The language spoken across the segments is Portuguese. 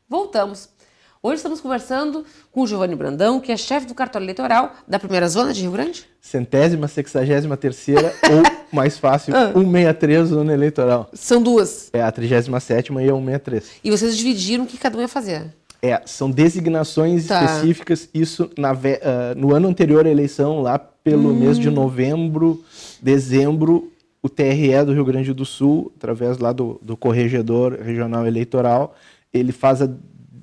Voltamos. Hoje estamos conversando com o Giovanni Brandão, que é chefe do cartório eleitoral da primeira zona de Rio Grande. 163ª ou, mais fácil, 163 zona eleitoral. São duas. É a 37ª e a 163. E vocês dividiram o que cada um ia fazer. São designações específicas. Isso no ano anterior à eleição, lá pelo mês de novembro, dezembro, o TRE do Rio Grande do Sul, através lá do Corregedor Regional Eleitoral, ele faz a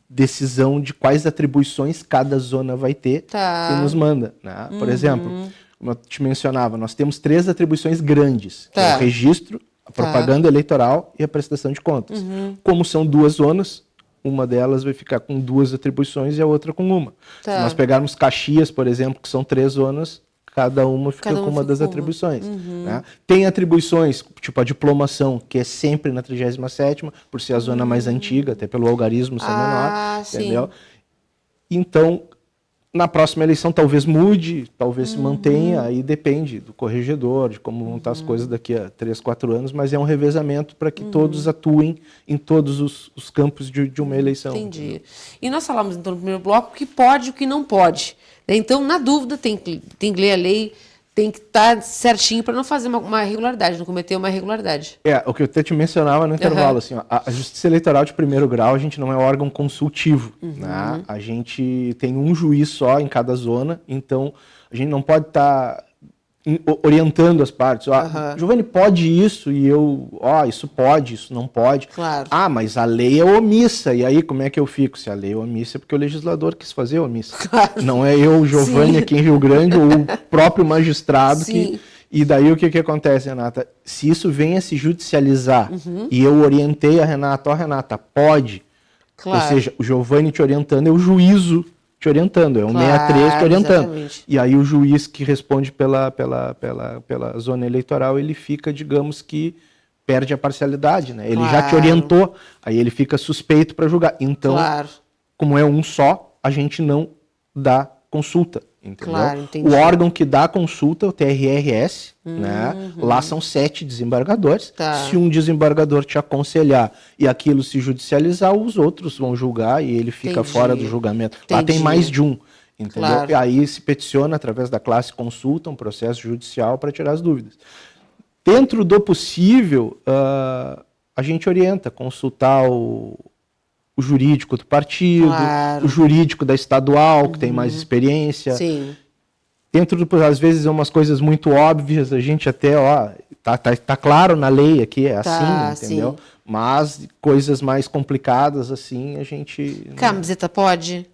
decisão de quais atribuições cada zona vai ter e nos manda, né? Por exemplo, como eu te mencionava, nós temos 3 atribuições grandes, que é o registro, a propaganda eleitoral e a prestação de contas. Como são 2 zonas, uma delas vai ficar com 2 atribuições e a outra com uma. Se nós pegarmos Caxias, por exemplo, que são 3 zonas, cada uma fica com uma das atribuições. Né? Tem atribuições, tipo a diplomação, que é sempre na 37ª, por ser a zona mais antiga, até pelo algarismo ser menor. Entendeu? Então, na próxima eleição talvez mude, talvez se mantenha, aí depende do corregedor, de como vão estar as coisas daqui a 3, 4 anos, mas é um revezamento para que todos atuem em todos os campos de uma eleição. Entendi. E nós falamos então no primeiro bloco o que pode e o que não pode. Então, na dúvida, tem que ler a lei, tem que estar certinho para não fazer uma irregularidade, não cometer uma irregularidade. O que eu até te mencionava no intervalo, assim, ó, a Justiça Eleitoral de primeiro grau, a gente não é órgão consultivo, né? A gente tem um juiz só em cada zona, então a gente não pode estar orientando as partes. Giovanni, pode isso? E eu, isso pode, isso não pode. Claro. Mas a lei é omissa, e aí como é que eu fico? Se a lei é omissa é porque o legislador quis fazer omissa. Claro. Não é eu, Giovanni, aqui em Rio Grande, ou o próprio magistrado que... E daí o que acontece, Renata? Se isso vem a se judicializar, e eu orientei a Renata, Renata, pode. Claro. Ou seja, o Giovanni te orientando é o juízo te orientando, é um 63 te orientando. Exatamente. E aí o juiz que responde pela zona eleitoral, ele fica, digamos que, perde a parcialidade, né? Ele já te orientou, aí ele fica suspeito para julgar. Então, como é um só, a gente não dá consulta, entendeu? O órgão que dá consulta é o TRRS, né? Lá são 7 desembargadores. Se um desembargador te aconselhar e aquilo se judicializar, os outros vão julgar e ele fica fora do julgamento. Lá tem mais de um, entendeu? E aí se peticiona através da classe consulta, um processo judicial para tirar as dúvidas. Dentro do possível, a gente orienta, consultar o jurídico do partido, o jurídico da estadual, que tem mais experiência. Sim. Dentro do, às vezes, umas coisas muito óbvias, a gente até, tá claro na lei aqui, é assim, entendeu? Sim. Mas coisas mais complicadas, assim, a gente... Camiseta pode?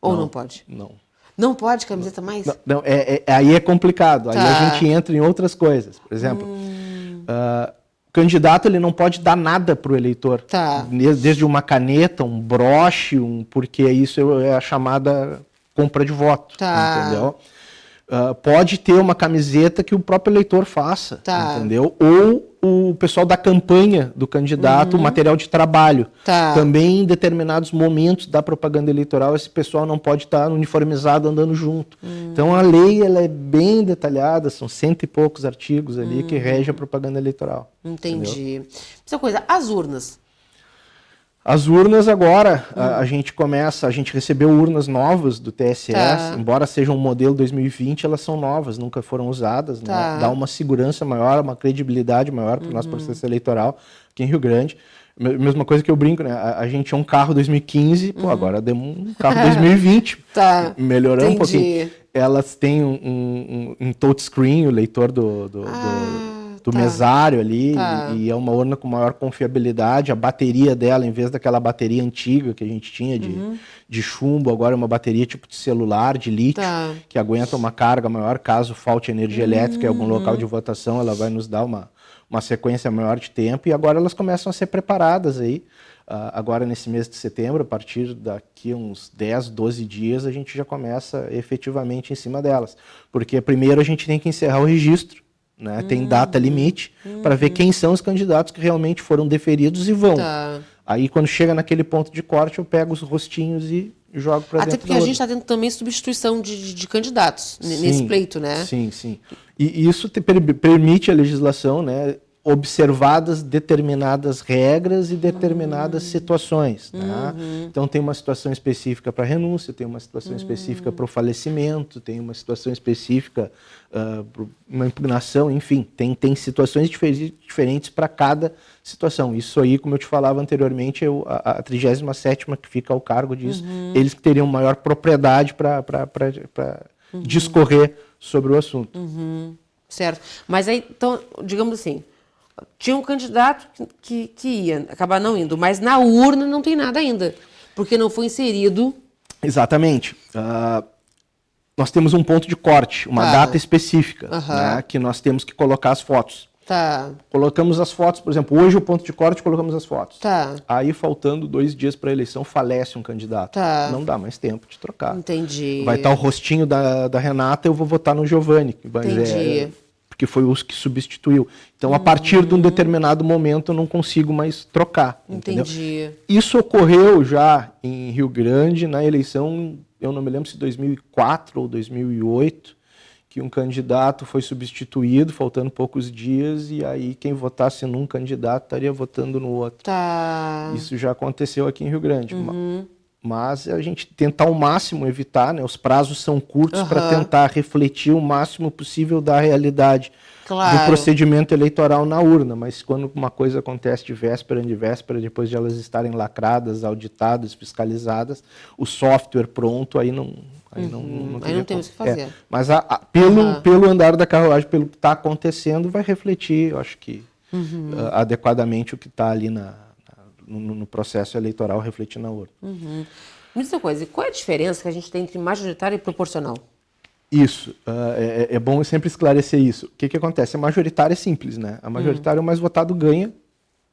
Ou não pode? Não. Não pode camiseta mais? Não, aí é complicado, aí a gente entra em outras coisas. Por exemplo, o candidato ele não pode dar nada para o eleitor, desde uma caneta, um broche, porque isso é a chamada compra de voto, entendeu? Pode ter uma camiseta que o próprio eleitor faça, entendeu? Ou o pessoal da campanha do candidato, o material de trabalho. Também em determinados momentos da propaganda eleitoral, esse pessoal não pode estar uniformizado andando junto. Então a lei ela é bem detalhada, são 100 e poucos artigos ali que regem a propaganda eleitoral. Entendi. Essa coisa, as urnas. As urnas agora, a gente recebeu urnas novas do TSE, embora sejam um modelo 2020, elas são novas, nunca foram usadas, né? Dá uma segurança maior, uma credibilidade maior para o nosso processo eleitoral aqui em Rio Grande. Mesma coisa que eu brinco, né? A gente tinha um carro 2015, agora demos um carro 2020, melhorou um pouquinho. Elas têm um touchscreen, o leitor do mesário ali, e é uma urna com maior confiabilidade. A bateria dela, em vez daquela bateria antiga que a gente tinha de chumbo, agora é uma bateria tipo de celular, de lítio, que aguenta uma carga maior. Caso falte energia elétrica em algum local de votação, ela vai nos dar uma sequência maior de tempo, e agora elas começam a ser preparadas aí. Agora nesse mês de setembro, a partir daqui uns 10, 12 dias, a gente já começa efetivamente em cima delas. Porque primeiro a gente tem que encerrar o registro, né? Tem data limite para ver quem são os candidatos que realmente foram deferidos e vão. Aí quando chega naquele ponto de corte, eu pego os rostinhos e jogo para dentro. Até porque a gente está tendo também substituição de candidatos nesse pleito, né? Sim. E isso permite a legislação, né, observadas determinadas regras e determinadas situações. Né? Então tem uma situação específica para renúncia, tem uma situação específica para o falecimento, tem uma situação específica para uma impugnação, enfim, tem situações diferentes para cada situação. Isso aí, como eu te falava anteriormente, é a 37ª que fica ao cargo disso, eles que teriam maior propriedade para discorrer sobre o assunto. Certo. Mas aí, então, digamos assim, tinha um candidato que ia acabar não indo, mas na urna não tem nada ainda, porque não foi inserido. Exatamente. Nós temos um ponto de corte, uma data específica, né, que nós temos que colocar as fotos. Tá. Colocamos as fotos, por exemplo, hoje o ponto de corte, colocamos as fotos. Tá. Aí, faltando 2 dias para a eleição, falece um candidato. Tá. Não dá mais tempo de trocar. Entendi. Vai estar o rostinho da Renata, eu vou votar no Giovanni. Entendi. Porque foi o que substituiu. Então, a partir de um determinado momento, eu não consigo mais trocar. Entendi. Entendeu? Isso ocorreu já em Rio Grande, na eleição, eu não me lembro se 2004 ou 2008, que um candidato foi substituído, faltando poucos dias, e aí quem votasse num candidato estaria votando no outro. Tá. Isso já aconteceu aqui em Rio Grande. Mas a gente tenta ao máximo evitar, né? Os prazos são curtos para tentar refletir o máximo possível da realidade do procedimento eleitoral na urna. Mas quando uma coisa acontece de véspera em véspera, depois de elas estarem lacradas, auditadas, fiscalizadas, o software pronto, aí não temos o que fazer. Mas pelo andar da carruagem, pelo que está acontecendo, vai refletir, eu acho que adequadamente o que está ali no processo eleitoral refletir na urna. Me diz uma coisa, qual é a diferença que a gente tem entre majoritário e proporcional? Isso, é bom sempre esclarecer isso. O que acontece? A majoritária é simples, né? A majoritária, o mais votado ganha,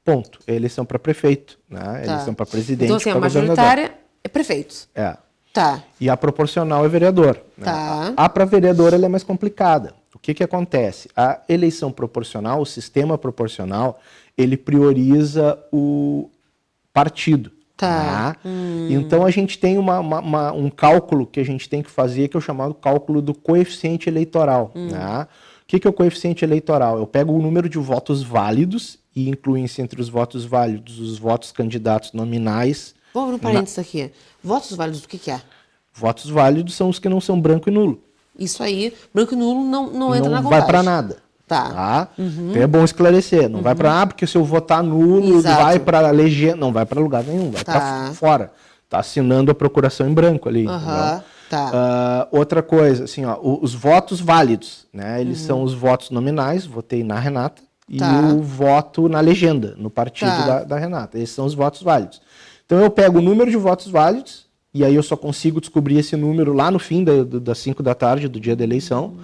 ponto. É eleição para prefeito, né? É eleição para presidente, então, assim, a majoritária é prefeito. Tá. E a proporcional é vereador. Né? Tá. A para vereador ela é mais complicada. O que acontece? A eleição proporcional, o sistema proporcional, ele prioriza o partido. Tá. Então a gente tem um cálculo que a gente tem que fazer, que é o chamado cálculo do coeficiente eleitoral. Né? O que é o coeficiente eleitoral? Eu pego o número de votos válidos e incluem-se entre os votos válidos os votos candidatos nominais. Vamos abrir um parênteses aqui. Votos válidos, o que é? Votos válidos são os que não são branco e nulo. Isso aí, branco e nulo não entra na contagem. Não vai para nada. Tá. Então é bom esclarecer. Não vai para porque se eu votar nulo, vai para legenda, não vai para lugar nenhum, vai para fora. Tá assinando a procuração em branco ali. Outra coisa, assim, ó, os votos válidos, né? Eles são os votos nominais, votei na Renata, e o voto na legenda, no partido da Renata. Esses são os votos válidos. Então eu pego o número de votos válidos, e aí eu só consigo descobrir esse número lá no fim das 5 da tarde do dia da eleição.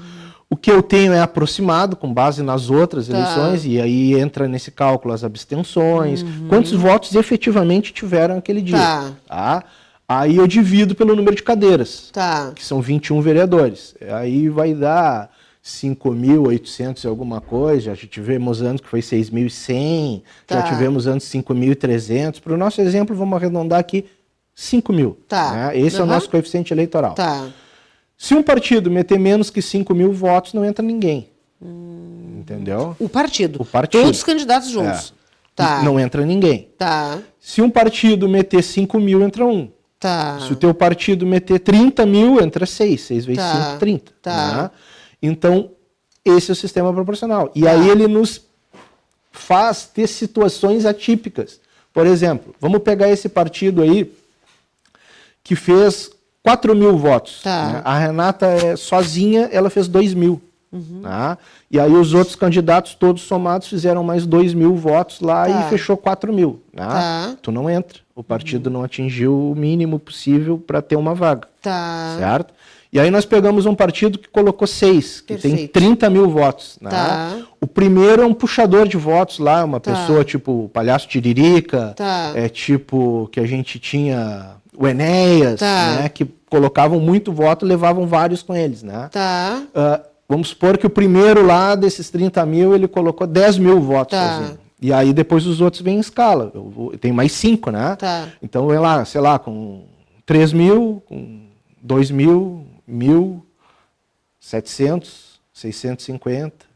O que eu tenho é aproximado com base nas outras eleições, e aí entra nesse cálculo as abstenções, quantos votos efetivamente tiveram aquele dia. Aí eu divido pelo número de cadeiras, que são 21 vereadores. Aí vai dar 5.800 e alguma coisa, já tivemos anos que foi 6.100, já tivemos anos 5.300. Para o nosso exemplo, vamos arredondar aqui 5.000. Né? Esse é o nosso coeficiente eleitoral. Se um partido meter menos que 5.000 votos, não entra ninguém. Entendeu? O partido. Todos os candidatos juntos. Não entra ninguém. Se um partido meter 5.000, entra um. Se o teu partido meter 30.000, entra 6. 6 vezes 5, 30. Né? Então, esse é o sistema proporcional. E aí ele nos faz ter situações atípicas. Por exemplo, vamos pegar esse partido aí que fez 4.000 votos. Né? A Renata sozinha, ela fez 2.000. Tá? E aí os outros candidatos todos somados fizeram mais 2.000 votos lá e fechou 4.000. Tá? Tu não entra. O partido não atingiu o mínimo possível para ter uma vaga. Certo? E aí nós pegamos um partido que colocou 6, que tem 30.000 votos. Né? O primeiro é um puxador de votos lá, uma pessoa tipo o Palhaço Tiririca, é tipo que a gente tinha o Enéas, né, que colocavam muito voto e levavam vários com eles. Né? Vamos supor que o primeiro lá desses 30.000, ele colocou 10.000 votos sozinho. E aí depois os outros vêm em escala. Tem mais 5, né? Então vem lá, sei lá, com 3.000, com 2.000, 1.000, 700, 650,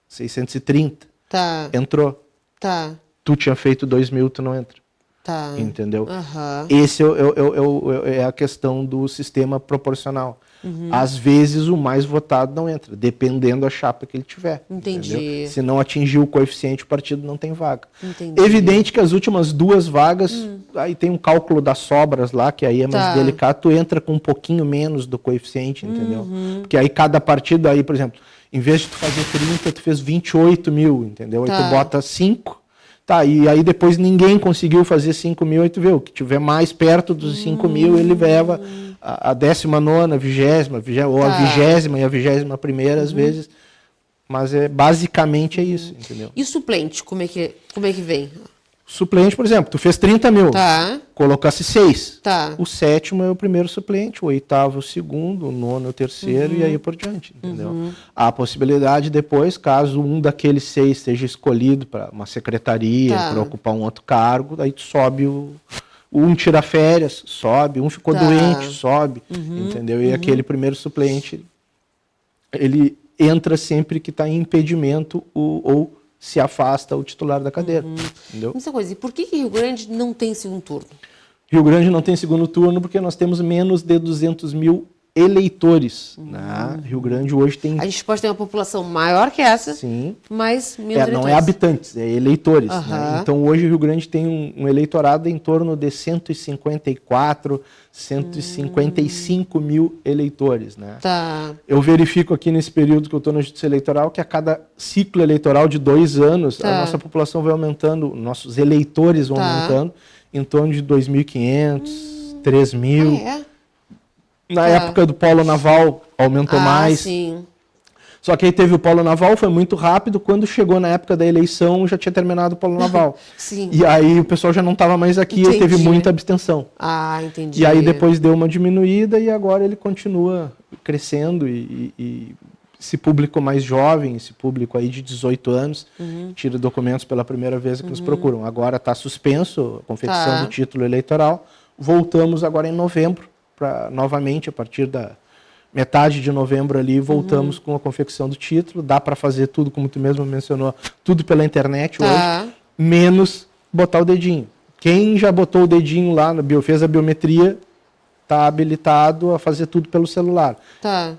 630. Tá. Entrou. Tá. Tu tinha feito 2.000, tu não entra. Tá. Entendeu? Uhum. Esse é a questão do sistema proporcional. Às vezes o mais votado não entra, dependendo da chapa que ele tiver. Entendi. Entendeu? Se não atingir o coeficiente, o partido não tem vaga. Entendi. Evidente que as últimas 2 vagas, aí tem um cálculo das sobras lá, que aí é mais delicado, tu entra com um pouquinho menos do coeficiente, entendeu? Porque aí cada partido, aí, por exemplo, em vez de tu fazer 30, tu fez 28 mil, entendeu? Aí tu bota 5. Tá, e aí depois ninguém conseguiu fazer 5.000, aí tu vê, o que tiver mais perto dos 5.000, ele leva a 19ª, a 20ª, ou a 20ª e a 21ª, às vezes. Mas basicamente é isso, entendeu? E o suplente, como é que vem? Suplente, por exemplo, tu fez 30.000, colocasse 6. Tá. O 7º é o primeiro suplente, o 8º é o segundo, o 9º é o terceiro e aí por diante, entendeu? Há a possibilidade depois, caso um daqueles 6 seja escolhido para uma secretaria, para ocupar um outro cargo, aí tu sobe um tira férias, sobe, um ficou doente, sobe, entendeu? E aquele primeiro suplente, ele entra sempre que está em impedimento ou se afasta o titular da cadeira. Entendeu? Essa coisa, e por que Rio Grande não tem segundo turno? Rio Grande não tem segundo turno porque nós temos menos de 200.000 eleitores. Né? Rio Grande hoje tem... A gente pode ter uma população maior que essa, Sim. mas menos eleitores. Não é habitantes, é eleitores. Né? Então hoje o Rio Grande tem um eleitorado em torno de 154, 155 mil eleitores. Né? Tá. Eu verifico aqui nesse período que eu estou na Justiça Eleitoral que a cada ciclo eleitoral de 2 anos a nossa população vai aumentando, nossos eleitores vão aumentando em torno de 2.500, 3.000. Na época do Polo Naval aumentou mais. Sim. Só que aí teve o Polo Naval, foi muito rápido. Quando chegou na época da eleição, já tinha terminado o Polo Naval. Sim. E aí o pessoal já não estava mais aqui e teve muita abstenção. Entendi. E aí depois deu uma diminuída e agora ele continua crescendo e esse público mais jovem, esse público aí de 18 anos, tira documentos pela primeira vez que nos procuram. Agora está suspenso a confecção do título eleitoral. Voltamos agora em novembro. Novamente, a partir da metade de novembro ali, voltamos com a confecção do título. Dá para fazer tudo, como tu mesmo mencionou, tudo pela internet hoje, menos botar o dedinho. Quem já botou o dedinho lá, fez a biometria, está habilitado a fazer tudo pelo celular.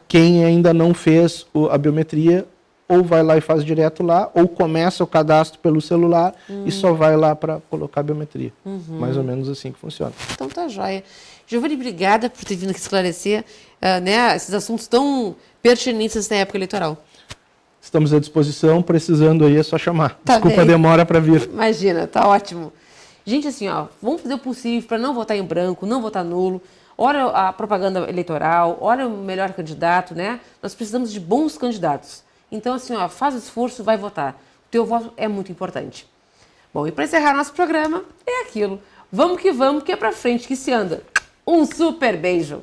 Quem ainda não fez a biometria, ou vai lá e faz direto lá, ou começa o cadastro pelo celular e só vai lá para colocar a biometria. Mais ou menos assim que funciona. Então tá joia. Giovanni, obrigada por ter vindo aqui esclarecer esses assuntos tão pertinentes nessa época eleitoral. Estamos à disposição, precisando aí é só chamar. Desculpa a demora para vir. Imagina, tá ótimo. Gente, assim, vamos fazer o possível para não votar em branco, não votar nulo. Olha a propaganda eleitoral, olha o melhor candidato, né? Nós precisamos de bons candidatos. Então, assim, faz o esforço, vai votar. O teu voto é muito importante. Bom, e para encerrar nosso programa, é aquilo. Vamos que é para frente que se anda. Um super beijo!